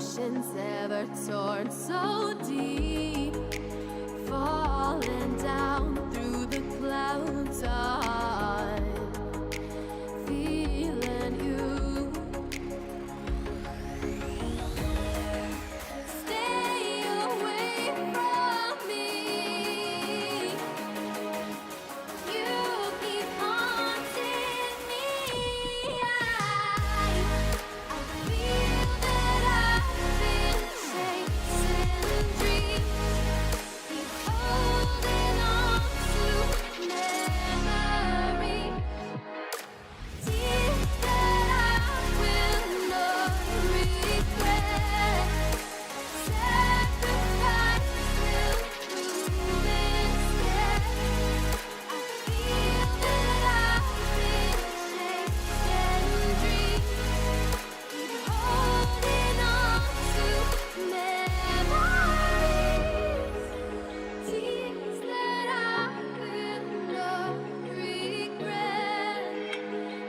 oceans ever torn so deep, falling down through the clouds on, feeling you. Stay away from me. You keep haunting me. I feel that I've been chasing dreams. Keep holding on to memories. Tears that I will not regret. Sacrifice will prove instead. I feel that I've been chasing dreams. Keep holding on to memories. Tears that I will not regret.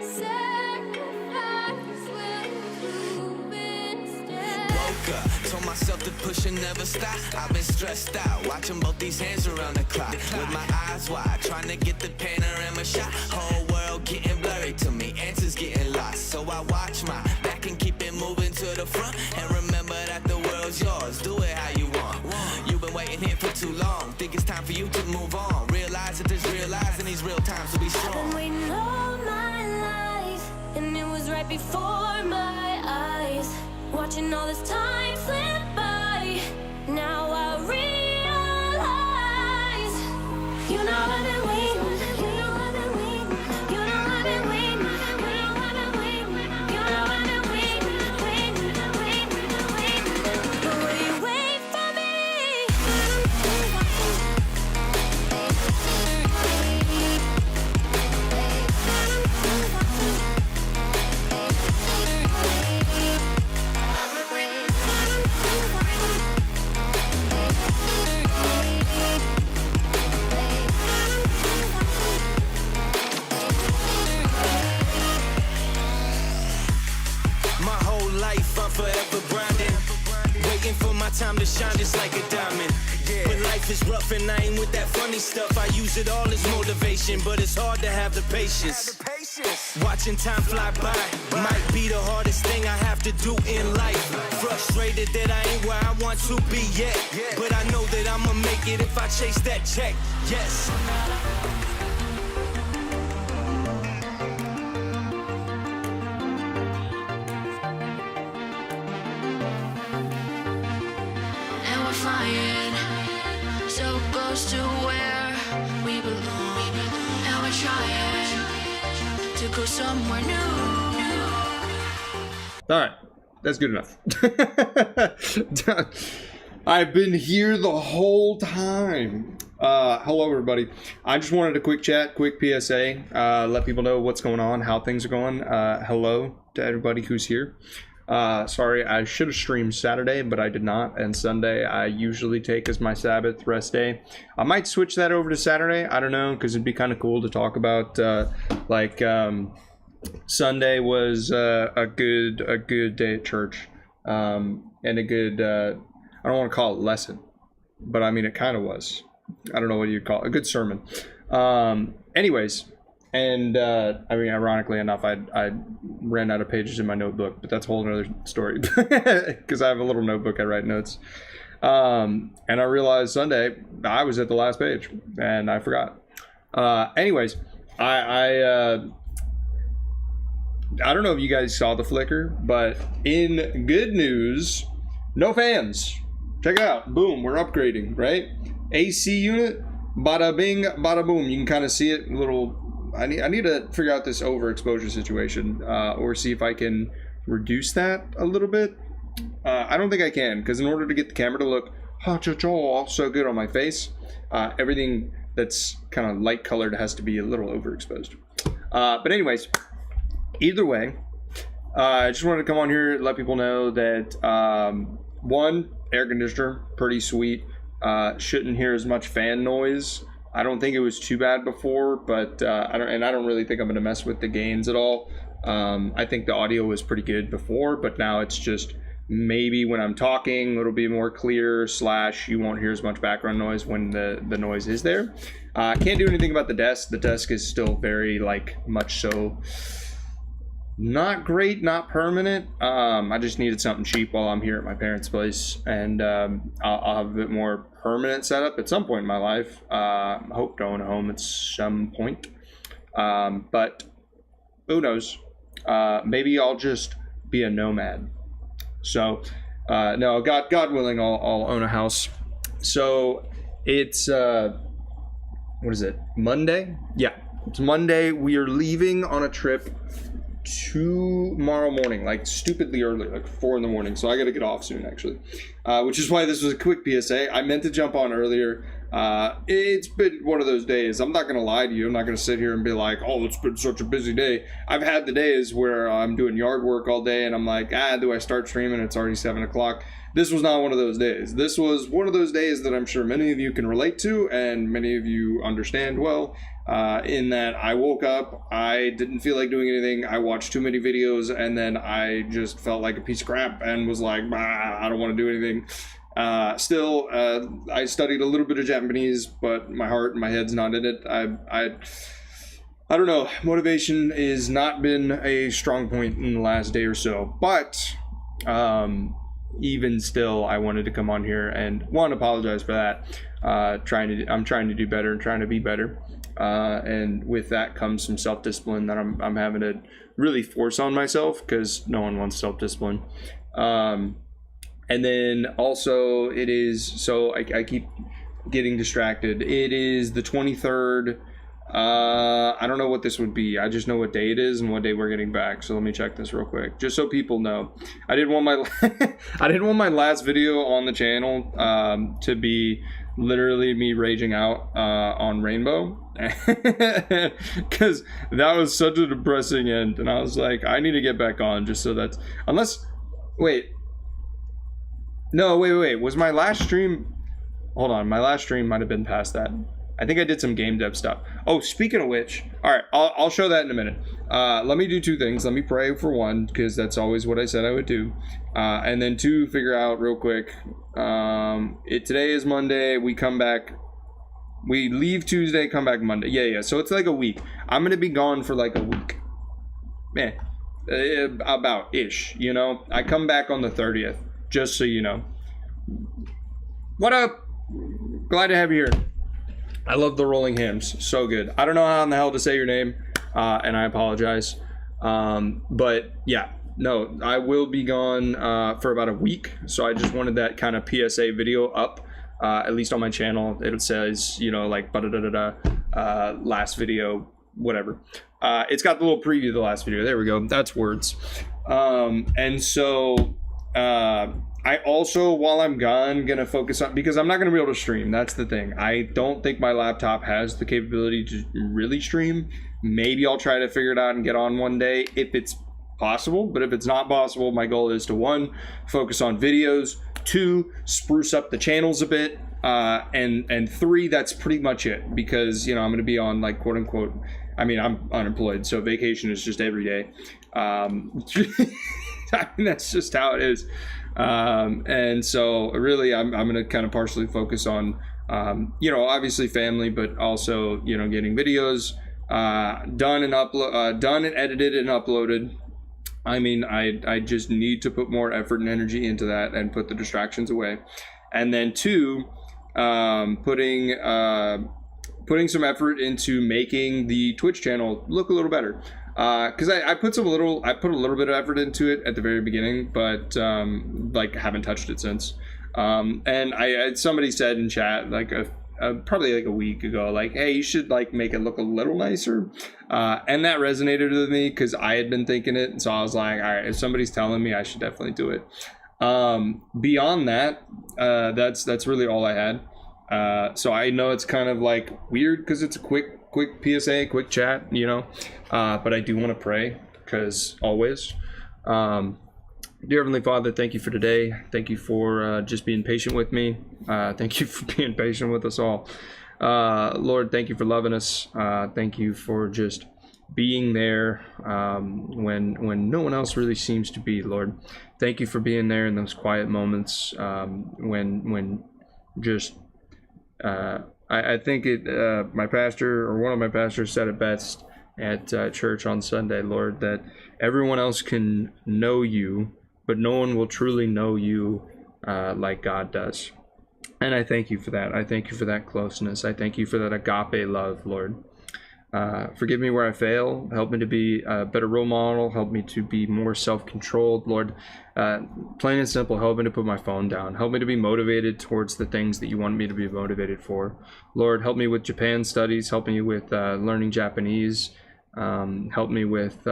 Sacrifice will prove instead. Woke up, told myself to push and never stop. I've been stressed out, watching both these hands around the clock. With my eyes wide, trying to get the panorama shot. Whole world getting blurry to me, answers getting lost. So I watch my back and keep it moving to the front. And remember that the world's yours, do it how you want. You've been waiting here for too long, think it's time for you to move on. Realize that there's real lies in these real times to be I've been strong. waiting all my life, and it was right before my eyes. Watching all this time slip by, now I realize. You know I've been waiting, you know I've been waiting, you know I've been waiting, you know I've been waiting, you know I've been waiting, waiting. But will you wait for me? My whole life I'm forever grinding, waiting for my time to shine just like a diamond. When life is rough and I ain't with that funny stuff, I use it all as motivation, but it's hard to have the patience. Watching time fly by might be the hardest thing I have to do in life. Frustrated that I ain't where I want to be yet, but I know that I'ma make it if I chase that check. Yes. And we're flying so close to where we belong. And we're trying to go somewhere new. All right, that's good enough. I've been here the whole time. Hello, everybody. I just wanted a quick chat, quick PSA, let people know what's going on, how things are going. Hello to everybody who's here. Sorry, I should have streamed Saturday, but I did not. And Sunday, I usually take as my Sabbath rest day. I might switch that over to Saturday. I don't know, because it'd be kind of cool to talk about, Sunday was a good day at church, and a good, I don't want to call it lesson, but I mean, it kind of was. I don't know what you'd call it, a good sermon. Anyways, and I mean, ironically enough, I ran out of pages in my notebook, but that's a whole other story, because I have a little notebook I write notes. And I realized Sunday I was at the last page, and I forgot. Anyways, I don't know if you guys saw the flicker, but in good news, no fans. Check it out. Boom, we're upgrading, right? AC unit, bada bing, bada boom. You can kind of see it a little. I need to figure out this overexposure situation, or see if I can reduce that a little bit. I don't think I can, because in order to get the camera to look so good on my face, everything that's kind of light colored has to be a little overexposed. But anyways, either way, I just wanted to come on here and let people know that one, air conditioner, pretty sweet. Shouldn't hear as much fan noise. I don't think it was too bad before, but I don't really think I'm going to mess with the gains at all. I think the audio was pretty good before, but now it's just maybe when I'm talking, it'll be more clear, / you won't hear as much background noise when the noise is there. Can't do anything about the desk. The desk is still very, like, much so not great, not permanent. I just needed something cheap while I'm here at my parents' place, and I'll have a bit more permanent setup at some point in my life. I hope going home at some point, but who knows? Maybe I'll just be a nomad. So no, God willing, I'll own a house. So it's what is it, Monday? Yeah, it's Monday. We are leaving on a trip tomorrow morning, like stupidly early, like 4 in the morning. So I got to get off soon, actually, which is why this was a quick PSA. I meant to jump on earlier. It's been one of those days. I'm not going to lie to you. I'm not going to sit here and be like, oh, it's been such a busy day. I've had the days where I'm doing yard work all day and I'm like, do I start streaming? It's already 7 o'clock. This was not one of those days. This was one of those days that I'm sure many of you can relate to and many of you understand well, in that I woke up, I didn't feel like doing anything, I watched too many videos, and then I just felt like a piece of crap and was like, I don't want to do anything. Still, I studied a little bit of Japanese, but my heart and my head's not in it. I don't know. Motivation has not been a strong point in the last day or so, but even still, I wanted to come on here and apologize for that. I'm trying to do better and trying to be better. And with that comes some self-discipline that I'm having to really force on myself, because no one wants self-discipline. And then also it is, so I keep getting distracted. It is the 23rd. I don't know what this would be. I just know what day it is and what day we're getting back. So let me check this real quick, just so people know. I didn't want my last video on the channel to be literally me raging out on Rainbow, because that was such a depressing end, and I was like, I need to get back on just so that's, unless, wait, was my last stream, hold on, my last stream might have been past that. I think I did some game dev stuff. Oh, speaking of which, all right, I'll show that in a minute. Let me do two things. Let me pray for one, because that's always what I said I would do. And then two, figure out real quick. Today is Monday. We come back. We leave Tuesday, come back Monday. Yeah. So it's like a week. I'm going to be gone for like a week. Man, about-ish, you know. I come back on the 30th, just so you know. What up? Glad to have you here. I love the rolling hymns. So good. I don't know how in the hell to say your name, and I apologize. But yeah, no, I will be gone for about a week. So I just wanted that kind of PSA video up, at least on my channel. It says, you know, like, last video, whatever. It's got the little preview of the last video. There we go. That's words. And so I also, while I'm gone, gonna focus on, because I'm not gonna be able to stream. That's the thing. I don't think my laptop has the capability to really stream. Maybe I'll try to figure it out and get on one day if it's possible. But if it's not possible, my goal is to 1, focus on videos, 2, spruce up the channels a bit, and 3, that's pretty much it. Because, you know, I'm gonna be on, like, quote unquote, I mean, I'm unemployed, so vacation is just every day. I mean, that's just how it is. And so really I'm going to kind of partially focus on, you know, obviously family, but also, you know, getting videos, done and edited and uploaded. I mean, I just need to put more effort and energy into that and put the distractions away. And then 2, putting some effort into making the Twitch channel look a little better. Because I put a little bit of effort into it at the very beginning, but like haven't touched it since. And somebody said in chat like probably like a week ago, like, hey, you should like make it look a little nicer, and that resonated with me because I had been thinking it, and so I was like, all right, if somebody's telling me, I should definitely do it. Beyond that, that's really all I had. So I know it's kind of like weird because it's a quick PSA, quick chat, you know, but I do want to pray, because always. Dear Heavenly Father, thank you for today. Thank you for just being patient with me. Thank you for being patient with us all. Lord, thank you for loving us. Thank you for just being there when no one else really seems to be, Lord. Thank you for being there in those quiet moments when just I think my pastor, or one of my pastors, said it best at church on Sunday, Lord, that everyone else can know you, but no one will truly know you like God does. And I thank you for that. I thank you for that closeness. I thank you for that agape love, Lord. Forgive me where I fail. Help me to be a better role model. Help me to be more self-controlled, Lord. Plain and simple, help me to put my phone down. Help me to be motivated towards the things that you want me to be motivated for. Lord, help me with Japan studies. Help me with learning Japanese. Help me with,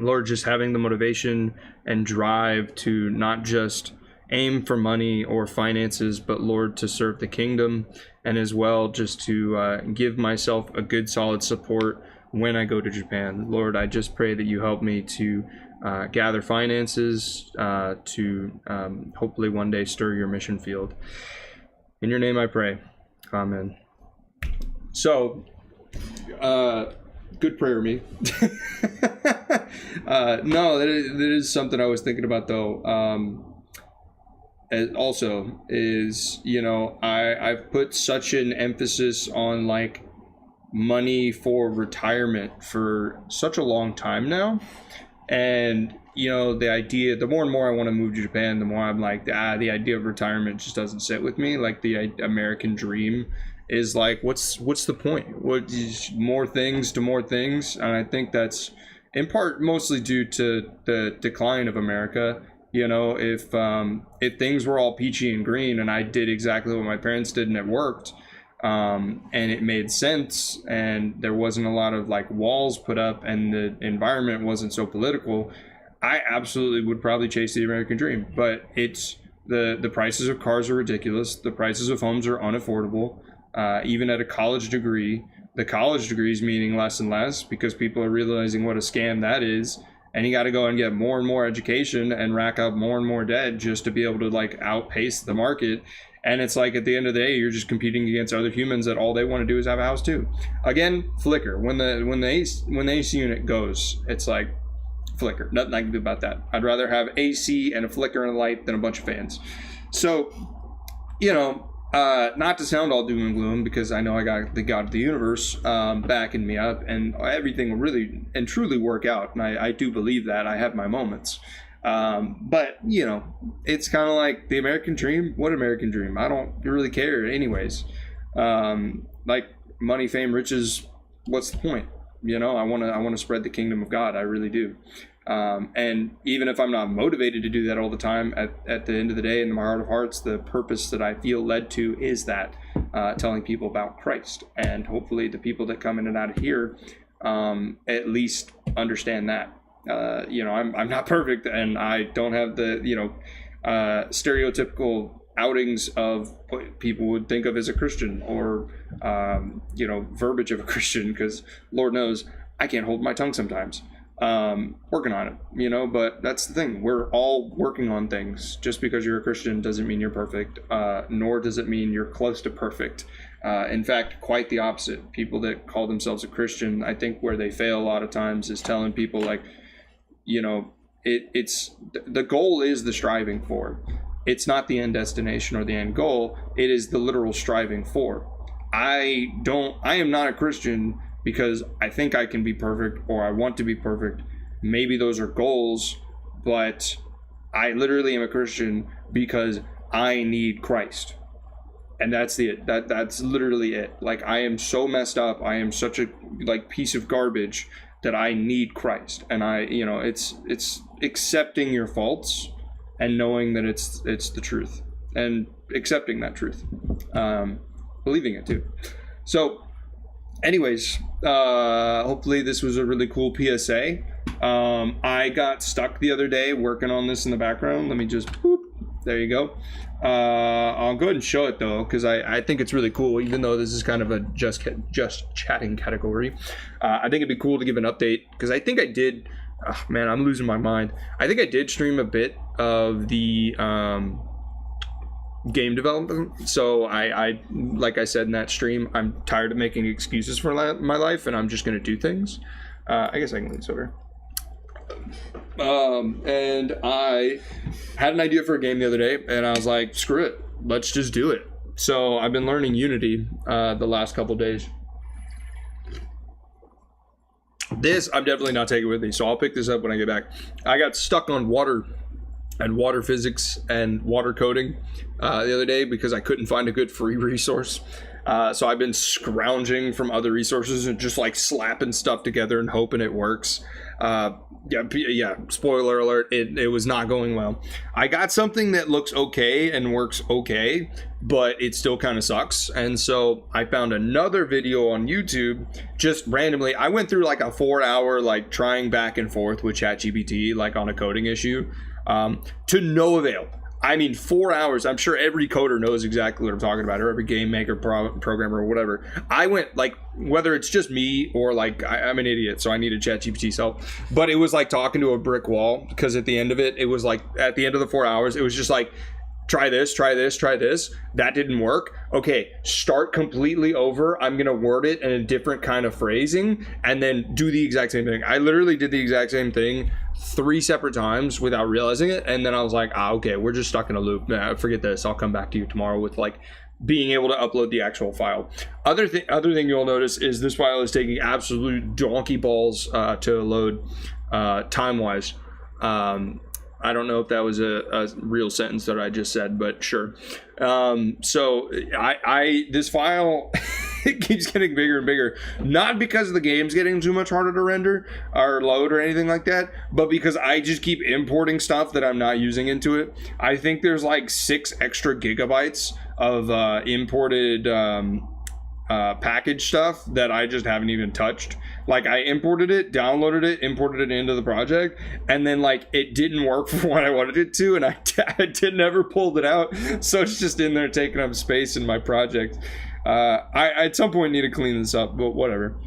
Lord, just having the motivation and drive to not just aim for money or finances, but Lord, to serve the kingdom, and as well just to give myself a good solid support when I go to Japan. Lord, I just pray that you help me to gather finances to hopefully one day stir your mission field. In your name I pray. Amen. So, good prayer, me. No, that is something I was thinking about, though. Also is, I've put such an emphasis on like money for retirement for such a long time now. And, the idea, the more and more I want to move to Japan, the more I'm like, the idea of retirement just doesn't sit with me. Like the American dream is like, what's the point? What is more things to more things? And I think that's in part mostly due to the decline of America. If things were all peachy and green and I did exactly what my parents did and it worked, and it made sense and there wasn't a lot of like walls put up and the environment wasn't so political, I absolutely would probably chase the American dream. But it's the prices of cars are ridiculous. The prices of homes are unaffordable. Even at a college degree, the college degree is meaning less and less because people are realizing what a scam that is. And you got to go and get more and more education and rack up more and more debt just to be able to like outpace the market. And it's like at the end of the day, you're just competing against other humans that all they want to do is have a house too. Again, flicker. When the AC unit goes, it's like flicker. Nothing I can do about that. I'd rather have AC and a flicker and a light than a bunch of fans. So, not to sound all doom and gloom, because I know I got the God of the universe backing me up, and everything will really and truly work out. And I do believe that. I have my moments. But, it's kind of like the American dream. What American dream? I don't really care anyways. Like money, fame, riches, what's the point? I want to spread the kingdom of God. I really do. And even if I'm not motivated to do that all the time, at the end of the day, in my heart of hearts, the purpose that I feel led to is that telling people about Christ. And hopefully the people that come in and out of here at least understand that. I'm not perfect, and I don't have the stereotypical outings of what people would think of as a Christian, or verbiage of a Christian, because Lord knows I can't hold my tongue sometimes. Working on it, but that's the thing. We're all working on things. Just because you're a Christian doesn't mean you're perfect, nor does it mean you're close to perfect. In fact, quite the opposite. People that call themselves a Christian, I think where they fail a lot of times is telling people like, it's the goal is the striving for. It's not the end destination or the end goal. It is the literal striving for. I am not a Christian because I think I can be perfect or I want to be perfect. Maybe those are goals, but I literally am a Christian because I need Christ. And that's that's literally it. Like, I am so messed up. I am such a piece of garbage that I need Christ. And it's accepting your faults and knowing that it's the truth and accepting that truth. Believing it too. So anyways, hopefully this was a really cool PSA. I got stuck the other day working on this in the background. Let me just, there you go. I'll go ahead and show it though, because I think it's really cool, even though this is kind of a just chatting category. I think it'd be cool to give an update, because I think I did, man, I'm losing my mind. I think I did stream a bit of the game development. So I like I said in that stream, I'm tired of making excuses for my life, and I'm just going to do things. I guess I can leave this over. And I had an idea for a game the other day, and I was like, screw it, let's just do it. So I've been learning Unity the last couple days. This I'm definitely not taking with me, so I'll pick this up when I get back. I got stuck on water and water physics and water coding the other day because I couldn't find a good free resource. So I've been scrounging from other resources and just like slapping stuff together and hoping it works. Yeah, spoiler alert, it was not going well. I got something that looks okay and works okay, but it still kind of sucks. And so I found another video on YouTube just randomly. I went through like a 4-hour like trying back and forth with ChatGPT like on a coding issue to no avail. I mean, 4 hours. I'm sure every coder knows exactly what I'm talking about, or every game maker, programmer, or whatever. I went like, whether it's just me or like I'm an idiot, so I needed ChatGPT's help. But it was like talking to a brick wall, because at the end of it, it was like at the end of the 4 hours, it was just like, try this, try this, try this. That didn't work. Okay, start completely over. I'm gonna word it in a different kind of phrasing, and then do the exact same thing. I literally did the exact same thing 3 separate times without realizing it, and then I was like, okay, we're just stuck in a loop. Nah, forget this. I'll come back to you tomorrow with like being able to upload the actual file. Other thing you'll notice is this file is taking absolute donkey balls to load time-wise. I don't know if that was a real sentence that I just said, but sure. So this file it keeps getting bigger and bigger, not because the game's getting too much harder to render or load or anything like that, but because I just keep importing stuff that I'm not using into it. I think there's like 6 extra gigabytes of imported package stuff that I just haven't even touched. Like I imported it, downloaded it, imported it into the project, and then like it didn't work for what I wanted it to, and I never pulled it out, so it's just in there taking up space in my project. I at some point need to clean this up, but whatever.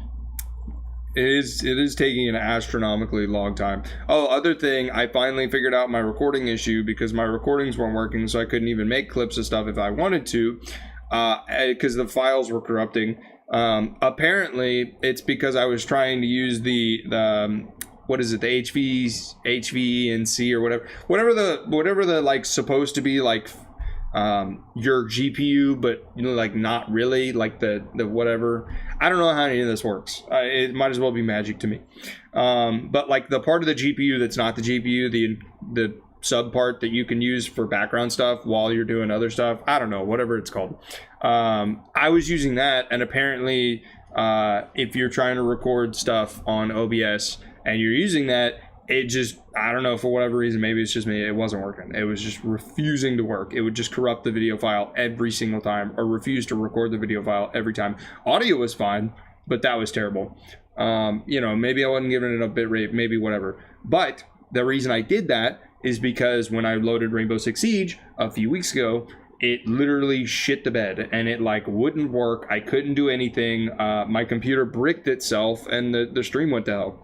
It is taking an astronomically long time. Oh, other thing, I finally figured out my recording issue because my recordings weren't working, so I couldn't even make clips of stuff if I wanted to, because the files were corrupting. Apparently it's because I was trying to use the what is it, the HVNC or whatever the like supposed to be like your GPU, but you know, like not really, like the whatever. I don't know how any of this works. It might as well be magic to me. But like the part of the GPU that's not the GPU, the sub part that you can use for background stuff while you're doing other stuff, I don't know, whatever it's called. I was using that, and apparently if you're trying to record stuff on OBS and you're using that, it just, I don't know, for whatever reason, maybe it's just me, it wasn't working. It was just refusing to work. It would just corrupt the video file every single time, or refuse to record the video file every time. Audio was fine, but that was terrible. You know, maybe I wasn't giving it enough bitrate, maybe whatever. But the reason I did that is because when I loaded Rainbow Six Siege a few weeks ago, it literally shit the bed, and it like wouldn't work. I couldn't do anything. My computer bricked itself, and the stream went to hell.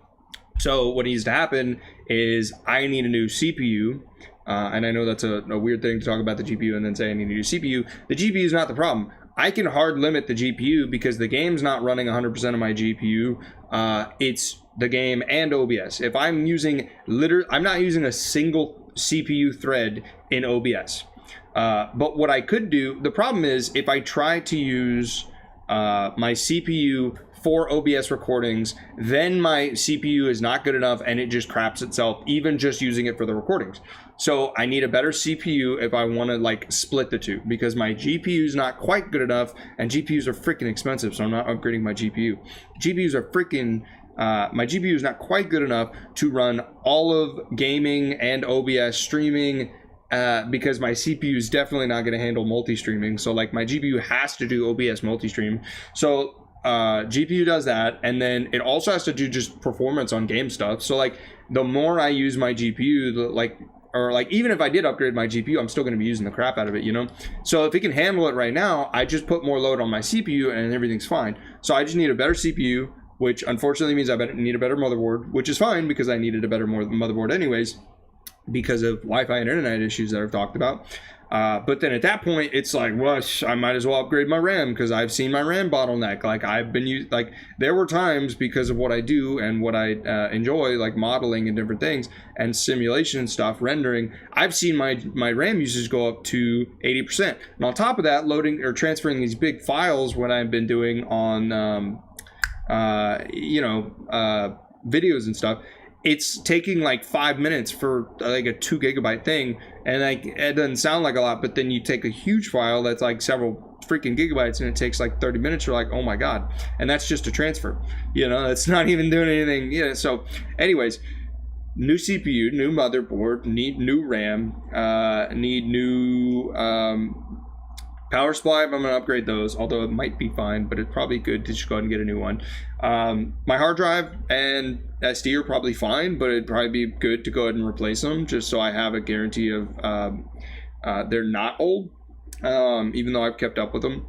So what needs to happen is I need a new CPU, and I know that's a weird thing to talk about the GPU and then say I need a new CPU. The GPU is not the problem. I can hard limit the GPU because the game's not running 100% of my GPU. It's the game and OBS. If I'm using I'm not using a single CPU thread in OBS. But what I could do, the problem is if I try to use my CPU for OBS recordings, then my CPU is not good enough and it just craps itself, even just using it for the recordings. So I need a better CPU if I want to like split the two, because my GPU is not quite good enough, and GPUs are freaking expensive, so I'm not upgrading my GPU. GPUs are freaking, my GPU is not quite good enough to run all of gaming and OBS streaming, because my CPU is definitely not going to handle multi-streaming. So like my GPU has to do OBS multi-stream. So GPU does that, and then it also has to do just performance on game stuff. So like the more I use my GPU, even if I did upgrade my GPU, I'm still going to be using the crap out of it, you know? So if it can handle it right now, I just put more load on my CPU and everything's fine. So I just need a better CPU, which unfortunately means I need a better motherboard, which is fine because I needed a better motherboard anyways, because of Wi-Fi and internet issues that I've talked about. But then at that point, it's like, well, I might as well upgrade my RAM because I've seen my RAM bottleneck. Like I've been used, like there were times because of what I do and what I enjoy, like modeling and different things and simulation and stuff, rendering. I've seen my RAM usage go up to 80%. And on top of that, loading or transferring these big files, what I've been doing on, videos and stuff. It's taking like 5 minutes for like a 2 gigabyte thing, and like it doesn't sound like a lot, but then you take a huge file that's like several freaking gigabytes and it takes like 30 minutes. You're like, oh my god. And that's just a transfer, that's not even doing anything. So anyways, new CPU, new motherboard, need new RAM, need new power supply. I'm going to upgrade those, although it might be fine, but it's probably good to just go ahead and get a new one. My hard drive and SD are probably fine, but it'd probably be good to go ahead and replace them just so I have a guarantee of they're not old, even though I've kept up with them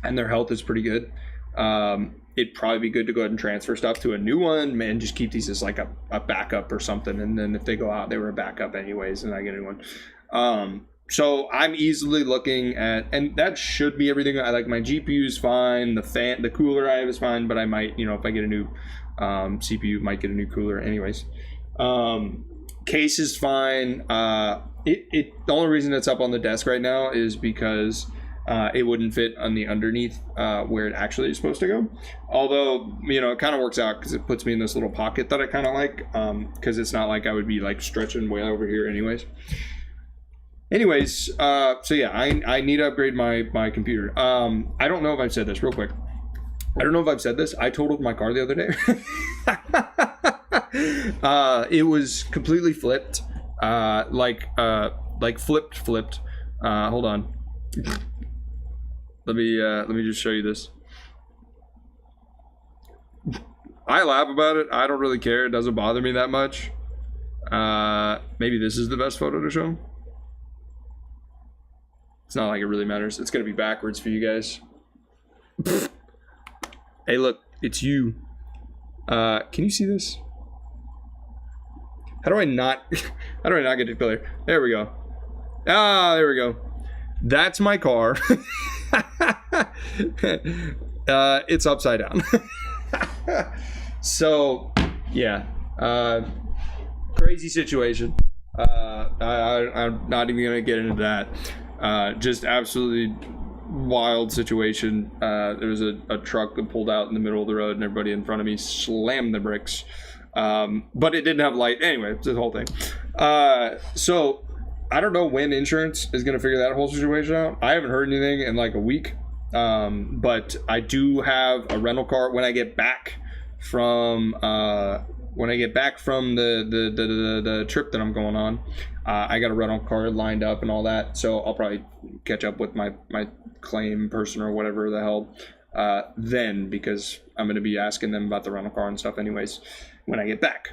and their health is pretty good. It'd probably be good to go ahead and transfer stuff to a new one and just keep these as like a backup or something. And then if they go out, they were a backup anyways, and I get a new one. So I'm easily looking at, and that should be everything. I like my GPU is fine. The cooler I have is fine, but I might, if I get a new CPU, might get a new cooler anyways. Case is fine. The only reason it's up on the desk right now is because it wouldn't fit on the underneath where it actually is supposed to go. Although, it kind of works out because it puts me in this little pocket that I kind of like, because it's not like I would be like stretching way over here anyways. Anyways, so yeah, I need to upgrade my computer. I don't know if I've said this real quick. I don't know if I've said this. I totaled my car the other day. It was completely flipped. Like flipped. Hold on. Let me just show you this. I laugh about it. I don't really care. It doesn't bother me that much. Maybe this is the best photo to show. It's not like it really matters. It's going to be backwards for you guys. Hey, look. It's you. Can you see this? How do I not get it clear? There we go. Ah, there we go. That's my car. It's upside down. So, yeah. Crazy situation. I'm not even going to get into that. Just absolutely wild situation. There was a truck that pulled out in the middle of the road and everybody in front of me slammed the brakes. But it didn't have light. Anyway, it's the whole thing. So I don't know when insurance is going to figure that whole situation out. I haven't heard anything in like a week. But I do have a rental car when I get back from the trip that I'm going on. I got a rental car lined up and all that, so I'll probably catch up with my claim person or whatever the hell then, because I'm going to be asking them about the rental car and stuff anyways when I get back.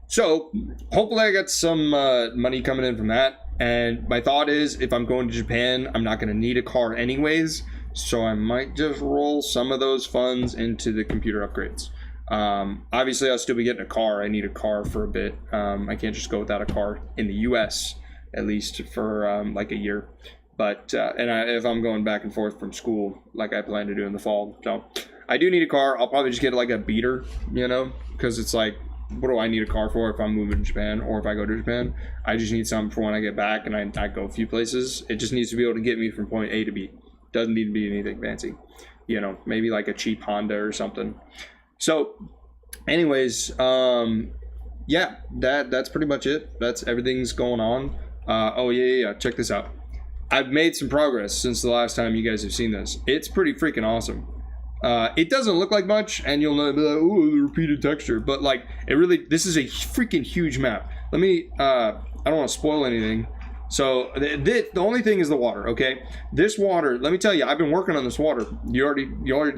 So hopefully I got some money coming in from that. And my thought is, if I'm going to Japan, I'm not going to need a car anyways, so I might just roll some of those funds into the computer upgrades. Obviously I'll still be getting a car. I need a car for a bit. I can't just go without a car in the US, at least for like a year. But if I'm going back and forth from school like I plan to do in the fall, so I do need a car. I'll probably just get like a beater, because it's like, what do I need a car for if I'm moving to Japan or if I go to Japan? I just need something for when I get back and I go a few places. It just needs to be able to get me from point A to B. Doesn't need to be anything fancy, maybe like a cheap Honda or something. So anyways, yeah, that's pretty much it. That's everything's going on. Oh yeah, check this out. I've made some progress since the last time you guys have seen this. It's pretty freaking awesome. It doesn't look like much, and you'll know, be like, oh, the repeated texture, but like, this is a freaking huge map. Let me, I don't want to spoil anything. So the only thing is the water, okay? This water, let me tell you, I've been working on this water. You already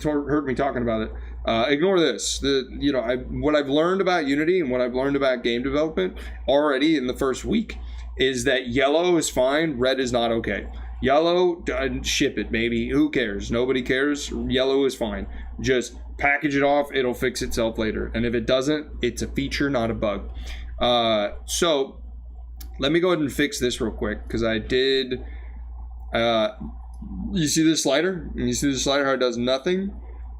heard me talking about it. Ignore this. What I've learned about Unity and what I've learned about game development already in the first week is that yellow is fine, red is not okay. Yellow, ship it, maybe. Who cares? Nobody cares. Yellow is fine. Just package it off. It'll fix itself later. And if it doesn't, it's a feature, not a bug. So let me go ahead and fix this real quick, because I did You see this slider? You see this slider, how it does nothing?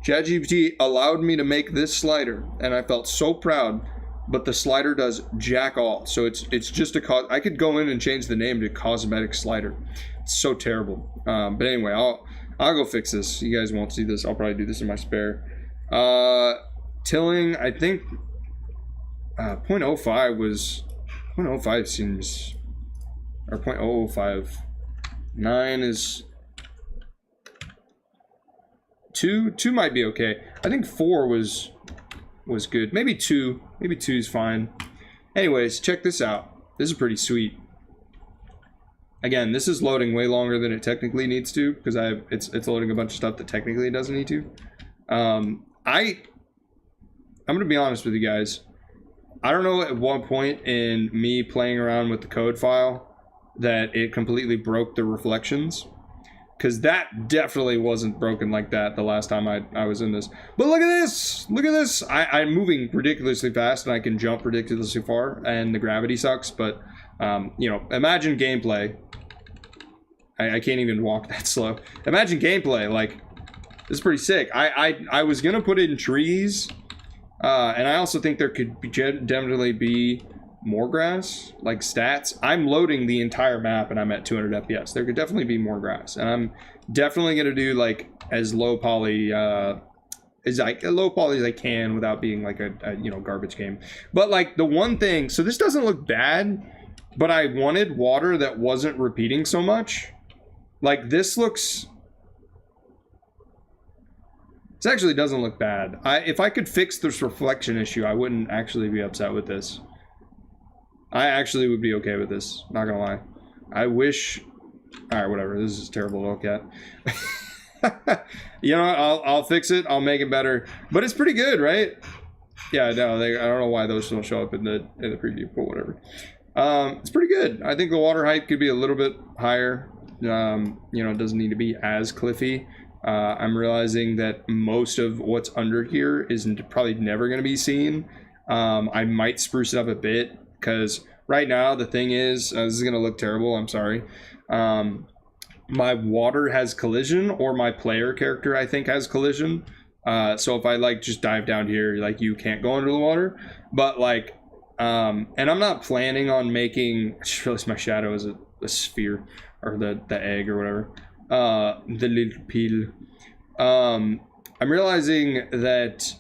ChatGPT allowed me to make this slider, and I felt so proud, but the slider does jack all. So it's just I could go in and change the name to cosmetic slider. It's so terrible. But anyway, I'll go fix this. You guys won't see this. I'll probably do this in my spare. Tilling, I think 0.05 was 0.05 seems, or 0.005. 9 is 2 might be okay. I think 4 was good. Maybe 2 is fine. Anyways, check this out. This is pretty sweet. Again, this is loading way longer than it technically needs to, because it's loading a bunch of stuff that technically it doesn't need to. I'm gonna be honest with you guys. I don't know at what point in me playing around with the code file that it completely broke the reflections, because that definitely wasn't broken like that the last time I was in this. But look at this! Look at this! I'm moving ridiculously fast and I can jump ridiculously far, and the gravity sucks, but you know, imagine gameplay. I can't even walk that slow. Imagine gameplay, like, this is pretty sick. I was gonna put it in trees, and I also think there could definitely be more grass, like stats. I'm loading the entire map and I'm at 200 FPS. There could definitely be more grass, and I'm definitely gonna do like as low poly as I can without being like a you know, garbage game. But like the one thing, so this doesn't look bad, but I wanted water that wasn't repeating so much. Like this looks, this actually doesn't look bad. If I could fix this reflection issue, I wouldn't actually be upset with this. I actually would be okay with this, not gonna lie. I wish, all right, whatever, this is terrible to look at. You know what, I'll fix it, I'll make it better. But it's pretty good, right? Yeah, no, I don't know why those don't show up in the preview, but whatever. It's pretty good. I think the water height could be a little bit higher. You know, it doesn't need to be as cliffy. I'm realizing that most of what's under here is probably never going to be seen. I might spruce it up a bit, because right now the thing is, this is going to look terrible, I'm sorry. My water has collision, or my player character I think has collision. So if I like just dive down here, like you can't go under the water. But like, and I'm not planning on making, I just realized my shadow is a sphere, or the egg or whatever. The little peel. I'm realizing that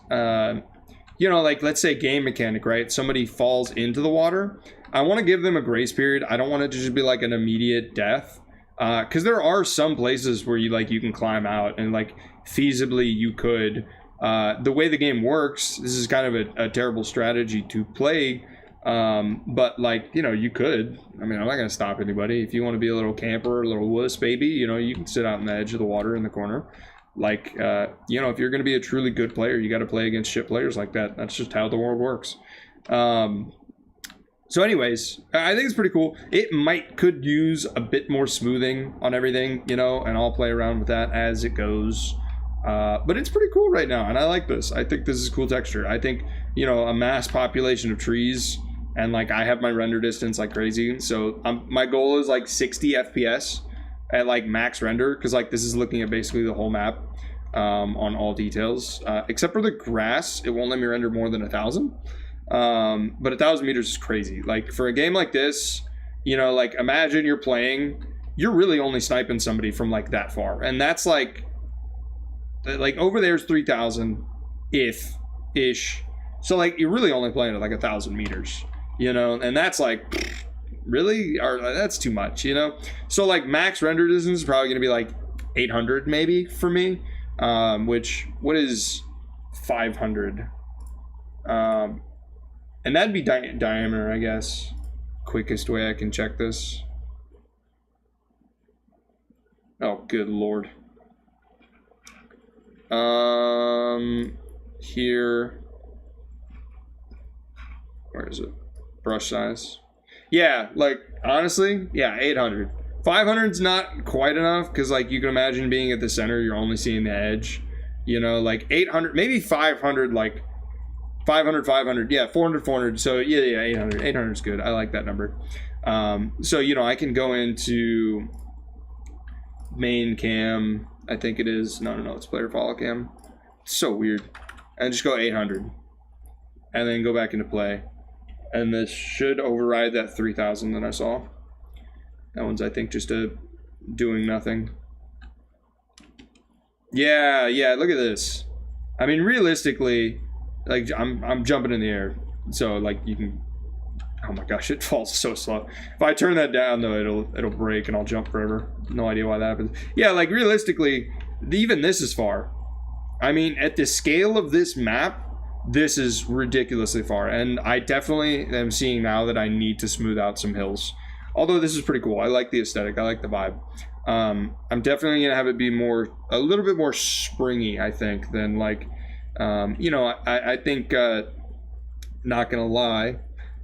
you know, like let's say game mechanic, right? Somebody falls into the water. I want to give them a grace period. I don't want it to just be like an immediate death, because there are some places where you can climb out, and like feasibly you could. The way the game works, this is kind of a terrible strategy to play. But like, you know, you could, I mean, I'm not gonna stop anybody. If you want to be a little camper, a little wuss baby, you know, you can sit out on the edge of the water in the corner. Like, you know, if you're gonna be a truly good player, you got to play against shit players like that. That's just how the world works. So anyways, I think it's pretty cool. It could use a bit more smoothing on everything, you know, and I'll play around with that as it goes. But it's pretty cool right now, and I like this. I think this is cool texture. I think, you know, a mass population of trees, and like I have my render distance like crazy, so my goal is like 60 FPS at like max render, because like this is looking at basically the whole map on all details, except for the grass. It won't let me render more than 1,000, but 1,000 meters is crazy. Like for a game like this, you know, like imagine you're really only sniping somebody from like that far, and that's like over there's 3,000 ish, so like you're really only playing at like 1,000 meters, you know, and that's like, really, or that's too much, you know. So like max render distance is probably gonna be like 800 maybe for me, which, what is 500, and that'd be diameter, I guess. Quickest way I can check this. Oh good lord. Here, where is it? Brush size. Yeah, like honestly, yeah, 800. 500's not quite enough, because like you can imagine being at the center, you're only seeing the edge, you know. Like 800, maybe 500, like 500, yeah, 400. So yeah, 800 is good. I like that number. So you know, I can go into main cam. I think it is. No, it's player follow cam. It's so weird. And just go 800. And then go back into play. And this should override that 3000 that I saw. That one's, I think, just doing nothing. Yeah, look at this. I mean, realistically, like, I'm jumping in the air. So, like, you can... Oh my gosh, it falls so slow. If I turn that down, though, it'll break and I'll jump forever. No idea why that happens. Yeah, like, realistically, even this is far. I mean, at the scale of this map, this is ridiculously far. And I definitely am seeing now that I need to smooth out some hills. Although this is pretty cool. I like the aesthetic. I like the vibe. I'm definitely going to have it be a little bit more springy, I think, than like, you know, I think, not going to lie,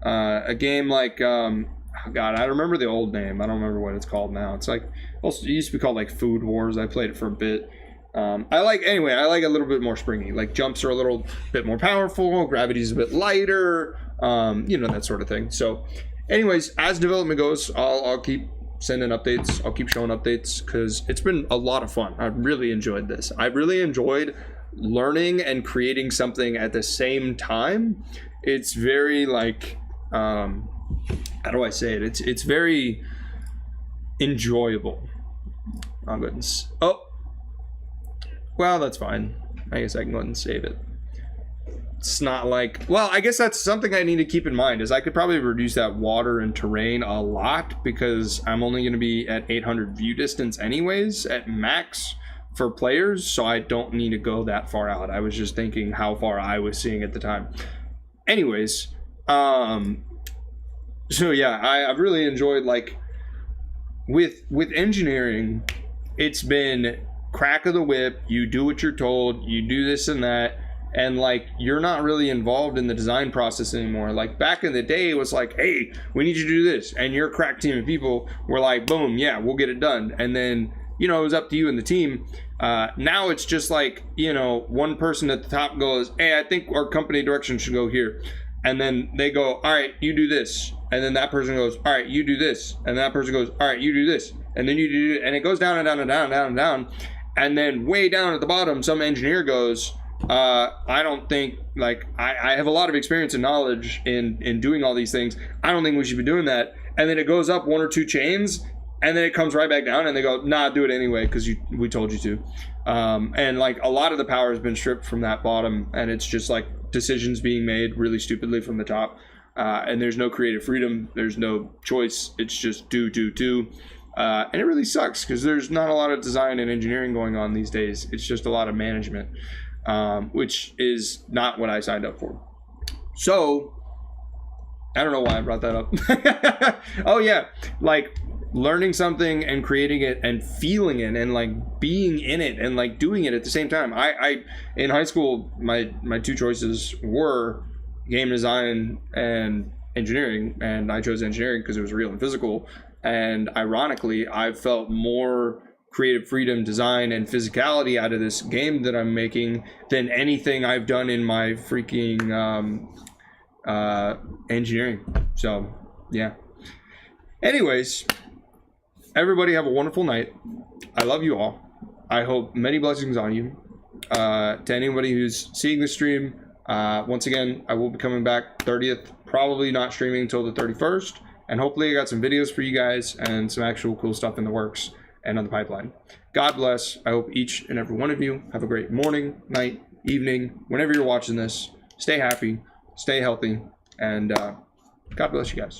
a game like, oh God, I remember the old name. I don't remember what it's called now. It's like, also, it used to be called like Food Wars. I played it for a bit. I like a little bit more springy. Like jumps are a little bit more powerful. Gravity's a bit lighter. You know, that sort of thing. So anyways, as development goes, I'll keep sending updates. I'll keep showing updates because it's been a lot of fun. I've really enjoyed this. I really enjoyed learning and creating something at the same time. It's very like, how do I say it? It's very enjoyable. I'll go ahead and, oh, well, that's fine. I guess I can go ahead and save it. It's not like, well, I guess that's something I need to keep in mind is I could probably reduce that water and terrain a lot because I'm only going to be at 800 view distance anyways at max for players. So I don't need to go that far out. I was just thinking how far I was seeing at the time. Anyways, so yeah, I've really enjoyed like with engineering, it's been crack of the whip, you do what you're told, you do this and that, and like you're not really involved in the design process anymore. Like back in the day it was like, hey, we need you to do this, and your crack team of people were like, boom, yeah, we'll get it done. And then, you know, it was up to you and the team. Now it's just like, you know, one person at the top goes, hey, I think our company direction should go here, and then they go, all right, you do this, and then that person goes, all right, you do this, and that person goes, all right, you do this, and then you do it, and it goes down and down and down and down and down. And then way down at the bottom, some engineer goes, I don't think, like, I have a lot of experience and knowledge in doing all these things. I don't think we should be doing that. And then it goes up one or two chains, and then it comes right back down, and they go, nah, do it anyway, because we told you to. And, like, a lot of the power has been stripped from that bottom, and it's just, like, decisions being made really stupidly from the top. And there's no creative freedom. There's no choice. It's just do. And it really sucks because there's not a lot of design and engineering going on these days. It's just a lot of management, which is not what I signed up for. So I don't know why I brought that up. Oh yeah, like learning something and creating it and feeling it and like being in it and like doing it at the same time. I in high school, my two choices were game design and engineering, and I chose engineering because it was real and physical. And ironically, I felt more creative freedom, design, and physicality out of this game that I'm making than anything I've done in my freaking engineering. So, yeah. Anyways, everybody have a wonderful night. I love you all. I hope many blessings on you. To anybody who's seeing the stream, once again, I will be coming back 30th, probably not streaming until the 31st. And hopefully I got some videos for you guys and some actual cool stuff in the works and on the pipeline. God bless. I hope each and every one of you have a great morning, night, evening, whenever you're watching this. Stay happy, stay healthy, and God bless you guys.